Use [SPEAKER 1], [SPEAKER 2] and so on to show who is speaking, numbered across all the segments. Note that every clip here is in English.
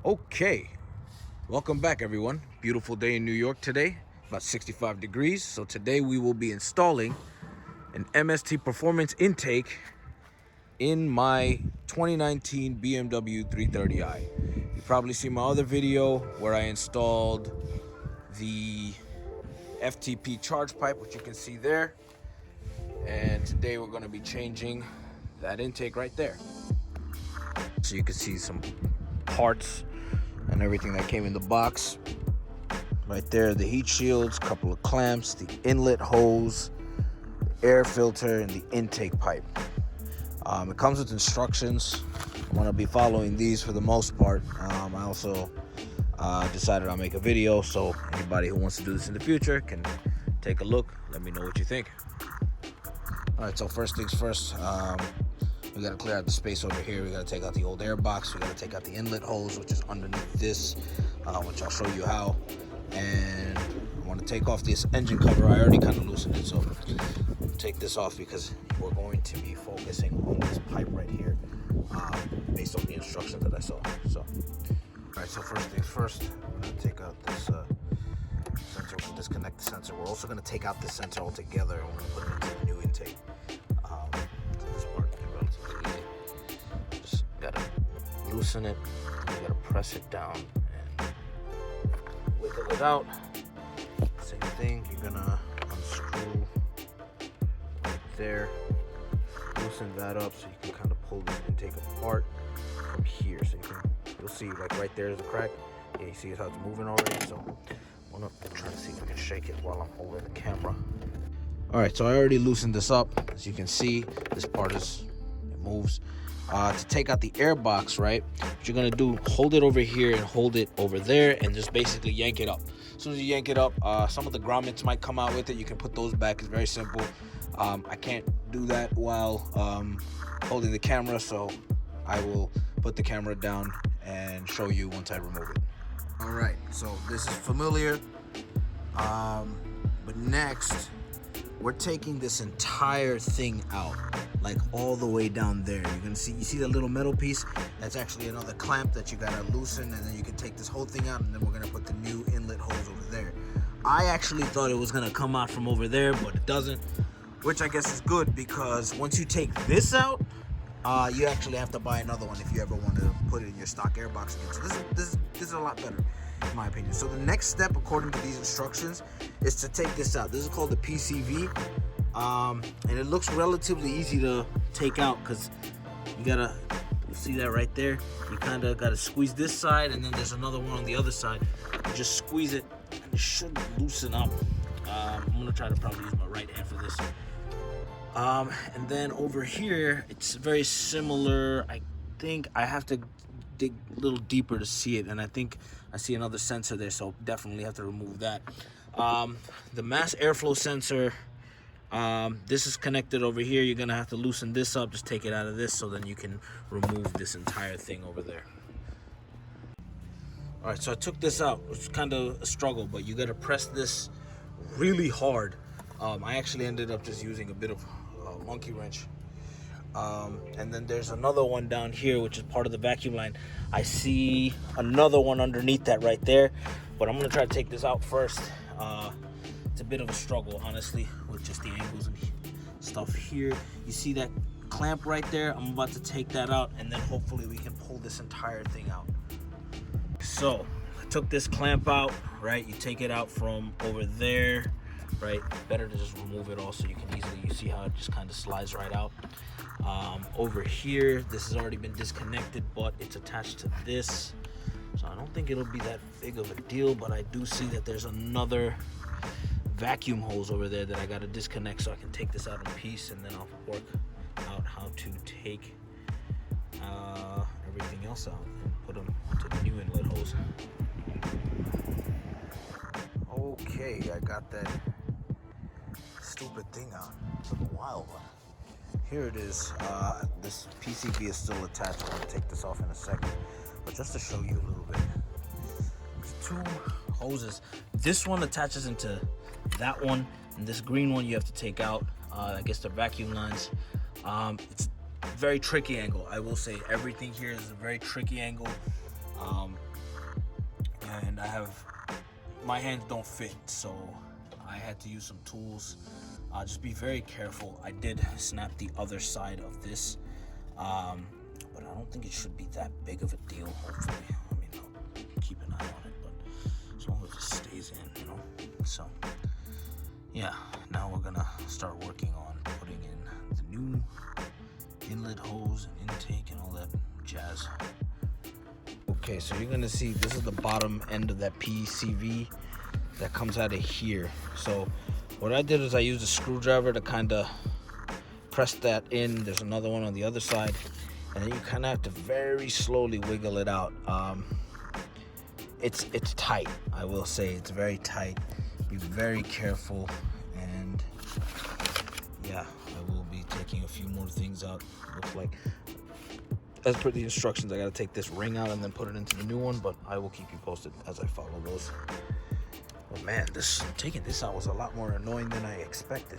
[SPEAKER 1] Okay, welcome back everyone. Beautiful day in New York today, about 65 degrees. So today we will be installing an MST performance intake in my 2019 BMW 330i. You probably see my other video where I installed the FTP charge pipe, which you can see there. And today we're going to be changing that intake right there. So you can see some parts and everything that came in the box. Right there, the heat shields, couple of clamps, the inlet hose, the air filter, and the intake pipe. It comes with instructions. I'm gonna be following these for the most part. I also decided I'll make a video, so anybody who wants to do this in the future can take a look. Let me know what you think. All right, so first things first, we gotta clear out the space over here. We gotta take out the old air box. We gotta take out the inlet hose, which is underneath this, which I'll show you how. And I want to take off this engine cover. I already kind of loosened it, so I'll take this off because we're going to be focusing on this pipe right here, based on the instructions that I saw. So, all right. So first things first, I'm gonna take out this sensor. We're gonna disconnect the sensor. We're also gonna take out this sensor altogether, and we're gonna put it into the new intake. This part is relatively easy. Just gotta loosen it. You gotta press it down and wiggle it out. Same thing, you're gonna unscrew right there, loosen that up so you can kind of pull this intake apart from here. So you'll see like right there is a crack. Yeah, you see how it's moving already. So I'm gonna try to see if I can shake it while I'm holding the camera. All right, so I already loosened this up. As you can see, this part it moves. To take out the air box, right, what you're gonna do, hold it over here and hold it over there and just basically yank it up. As soon as you yank it up, some of the grommets might come out with it. You can put those back. It's very simple. I can't do that while holding the camera, so I will put the camera down and show you once I remove it. All right, so this is familiar, but next we're taking this entire thing out, like all the way down there. You're gonna see, you see the little metal piece? That's actually another clamp that you gotta loosen, and then you can take this whole thing out, and then we're gonna put the new inlet hose over there. I actually thought it was gonna come out from over there, but it doesn't, which I guess is good, because once you take this out, you actually have to buy another one if you ever want to put it in your stock airbox again. So this is a lot better, in my opinion. So the next step, according to these instructions, is to take this out. This is called the PCV, and it looks relatively easy to take out because you see that right there. You kind of got to squeeze this side, and then there's another one on the other side. You just squeeze it, and it should loosen up. I'm gonna try to probably use my right hand for this. And then over here, it's very similar. I think I have to dig a little deeper to see it, and I think I see another sensor there, so definitely have to remove that. The mass airflow sensor, this is connected over here. You're gonna have to loosen this up, just take it out of this, so then you can remove this entire thing over there. All right, so I took this out. It's kind of a struggle, but you gotta press this really hard. I actually ended up just using a bit of monkey wrench. And then there's another one down here, which is part of the vacuum line. I see another one underneath that right there, but I'm gonna try to take this out first. It's a bit of a struggle, honestly, with just the angles and stuff here. You see that clamp right there? I'm about to take that out, and then hopefully we can pull this entire thing out. So I took this clamp out, right? You take it out from over there, right? Better to just remove it all so you can easily, you see how it just kind of slides right out. Over here, this has already been disconnected, but it's attached to this, so I don't think it'll be that big of a deal. But I do see that there's another vacuum hose over there that I got to disconnect, so I can take this out in piece, and then I'll work out how to take everything else out and put them onto the new inlet hose. Okay, I got that stupid thing out. It took a while, but here it is. This PCB is still attached. I'm gonna take this off in a second, but just to show you a little bit, there's two hoses. This one attaches into that one, and this green one you have to take out. I guess the vacuum lines. It's very tricky angle. I will say everything here is a very tricky angle. and my hands don't fit, so I had to use some tools. Just be very careful. I did snap the other side of this, but I don't think it should be that big of a deal, hopefully. I mean, I'll keep an eye on it, but as long as it stays in, you know. So yeah, now we're gonna start working on putting in the new inlet hose and intake and all that jazz. Okay, so you're gonna see this is the bottom end of that PCV that comes out of here. So what I did is I used a screwdriver to kind of press that in. There's another one on the other side, and then you kind of have to very slowly wiggle it out. It's tight. I will say it's very tight. Be very careful, and yeah, I will be taking a few more things out. Looks like, as per the instructions, I gotta take this ring out and then put it into the new one, but I will keep you posted as I follow those. Oh man, taking this out was a lot more annoying than I expected.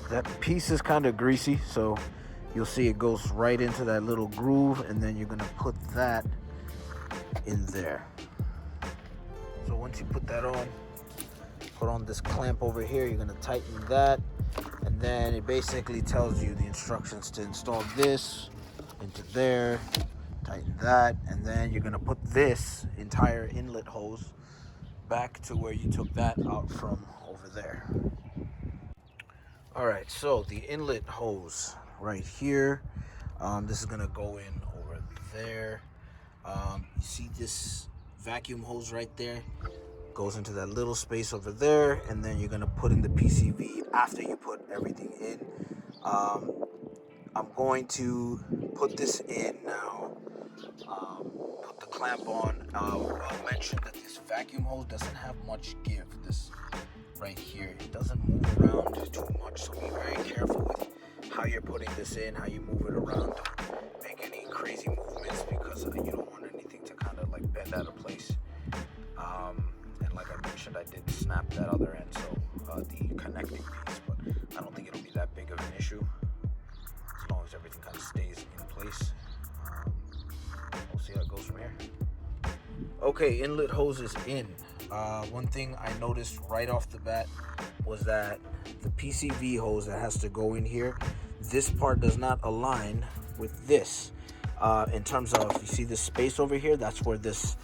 [SPEAKER 1] That piece is kind of greasy, so you'll see it goes right into that little groove, and then you're gonna put that in there. So once you put that on, put on this clamp over here, you're gonna tighten that, and then it basically tells you the instructions to install this into there, tighten that, and then you're gonna put this entire inlet hose back to where you took that out from over there. All right, so the inlet hose right here, this is gonna go in over there. You see this vacuum hose right there? Goes into that little space over there, and then you're gonna put in the PCV after you put everything in. I'm going to put this in now. Put the clamp on. I'll mention that this vacuum hose doesn't have much give. This right here, it doesn't move around too much, so be very careful with how you're putting this in, how you move it around. Don't make any crazy movements, because you don't want anything to kind of like bend out of place. And like I mentioned, I did snap that other end, so the connecting piece, but I don't think it'll be that big of an issue as long as everything kind of stays in place. We'll see how it goes from here. Okay, inlet hose is in. One thing I noticed right off the bat was that the PCV hose that has to go in here, this part does not align with this. In terms of, you see this space over here, that's where this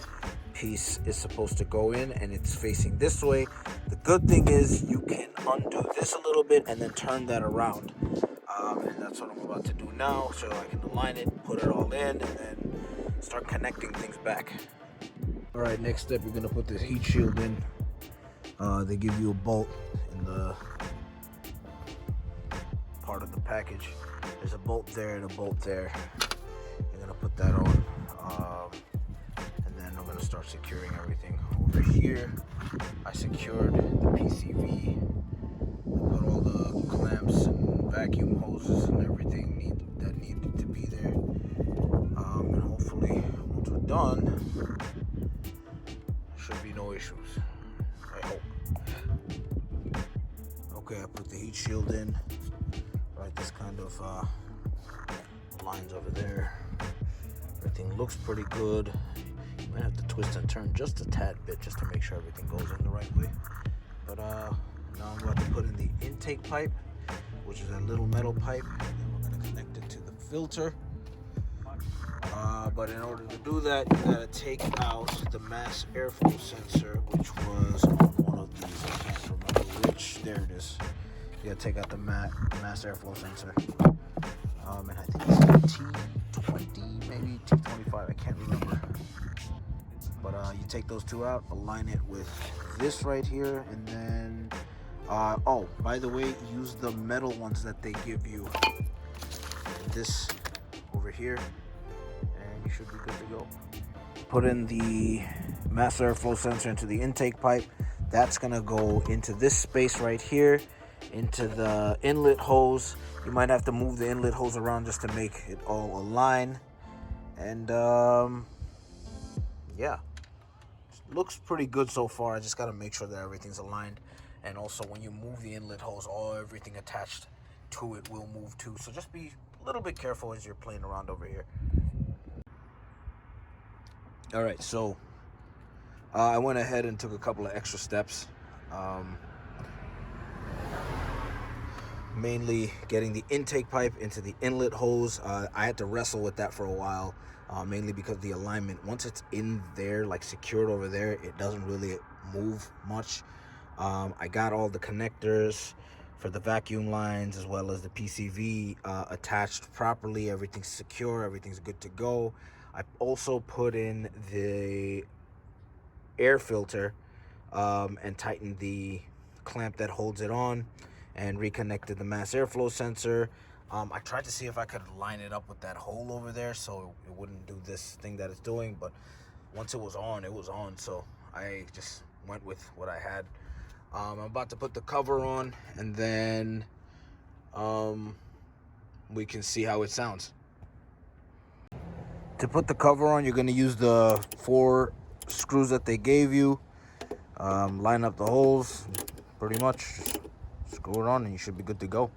[SPEAKER 1] piece is supposed to go in, and it's facing this way. The good thing is you can undo this a little bit and then turn that around. And that's what I'm about to do now, so I can align it, put it all in, and then start connecting things back. All right, next step, you're gonna put this heat shield in. They give you a bolt in the part of the package. There's a bolt there and a bolt there. You're gonna put that on, and then I'm gonna start securing everything. Over here, I secured the PCV. I put all the clamps and vacuum hoses and everything that needed to be there. And hopefully, once we're done, should be no issues, I hope. Okay, I put the heat shield in, right, this kind of lines over there. Everything looks pretty good. You might have to twist and turn just a tad bit just to make sure everything goes in the right way. But now I'm about to put in the intake pipe, which is a little metal pipe, and then we're going to connect it to the filter. But in order to do that, you gotta take out the mass airflow sensor, which was on one of these. I can't remember which. There it is. You gotta take out the mass airflow sensor. And I think it's T20, maybe T25. I can't remember. But you take those two out, align it with this right here, and then oh, by the way, use the metal ones that they give you. This over here. You should be good to go. Put in the mass airflow sensor into the intake pipe. That's gonna go into this space right here, into the inlet hose. You might have to move the inlet hose around just to make it all align. And yeah, looks pretty good so far. I just gotta make sure that everything's aligned. And also, when you move the inlet hose, everything attached to it will move too. So just be a little bit careful as you're playing around over here. All right, so I went ahead and took a couple of extra steps. Mainly getting the intake pipe into the inlet hose. I had to wrestle with that for a while, mainly because the alignment, once it's in there, like secured over there, it doesn't really move much. I got all the connectors for the vacuum lines as well as the PCV attached properly. Everything's secure, everything's good to go. I also put in the air filter and tightened the clamp that holds it on, and reconnected the mass airflow sensor. I tried to see if I could line it up with that hole over there so it wouldn't do this thing that it's doing, but once it was on, so I just went with what I had. I'm about to put the cover on, and then we can see how it sounds. To put the cover on, you're going to use the 4 screws that they gave you. Line up the holes, pretty much. Just screw it on and you should be good to go.